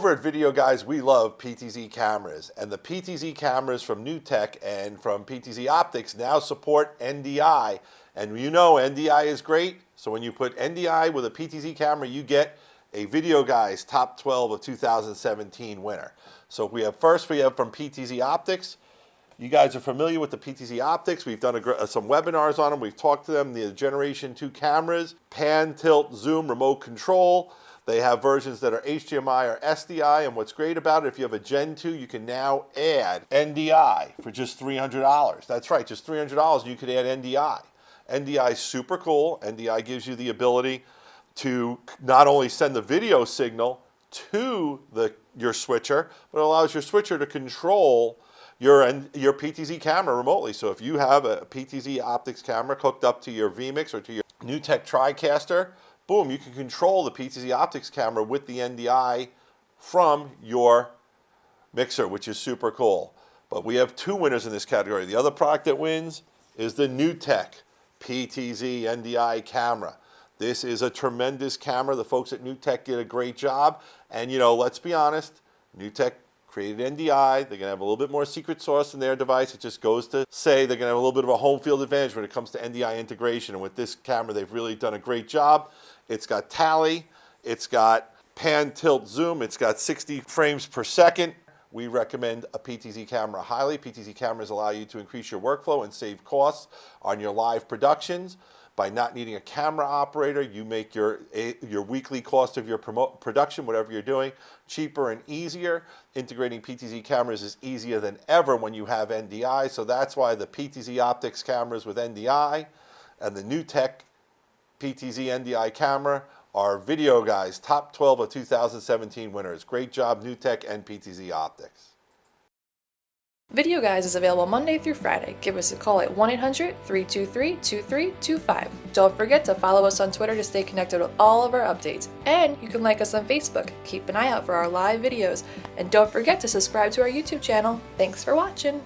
Over at Videoguys, we love PTZ cameras, and the PTZ cameras from NewTek and from PTZOptics now support NDI. And you know NDI is great, so when you put NDI with a PTZ camera, you get a Videoguys Top 12 of 2017 winner. So we have from PTZOptics. You guys are familiar with the PTZOptics. We've done some webinars on them. We've talked to them. The Generation 2 cameras, pan, tilt, zoom, remote control. They have versions that are HDMI or SDI, and what's great about it, if you have a Gen 2, you can now add NDI for just $300. That's right, just $300 and you can add NDI. NDI is super cool. NDI gives you the ability to not only send the video signal to your switcher, but it allows your switcher to control your PTZ camera remotely. So if you have a PTZOptics camera hooked up to your vMix or to your NewTek TriCaster, boom, you can control the PTZOptics camera with the NDI from your mixer, which is super cool. But we have two winners in this category. The other product that wins is the NewTek PTZ NDI camera. This is a tremendous camera. The folks at NewTek did a great job. And you know, let's be honest, NewTek created NDI. They're going to have a little bit more secret sauce in their device. It just goes to say they're going to have a little bit of a home field advantage when it comes to NDI integration. And with this camera, they've really done a great job. It's got tally, it's got pan, tilt, zoom, it's got 60 frames per second. We recommend a PTZ camera highly. PTZ cameras allow you to increase your workflow and save costs on your live productions. By not needing a camera operator, you make your weekly cost of your production, whatever you're doing, cheaper and easier. Integrating PTZ cameras is easier than ever when you have NDI, so that's why the PTZOptics cameras with NDI and the NewTek PTZ NDI camera are Videoguys Top 12 of 2017 winners. Great job, NewTek and PTZOptics. Videoguys is available Monday through Friday. Give us a call at 1-800-323-2325. Don't forget to follow us on Twitter to stay connected with all of our updates. And you can like us on Facebook. Keep an eye out for our live videos. And don't forget to subscribe to our YouTube channel. Thanks for watching.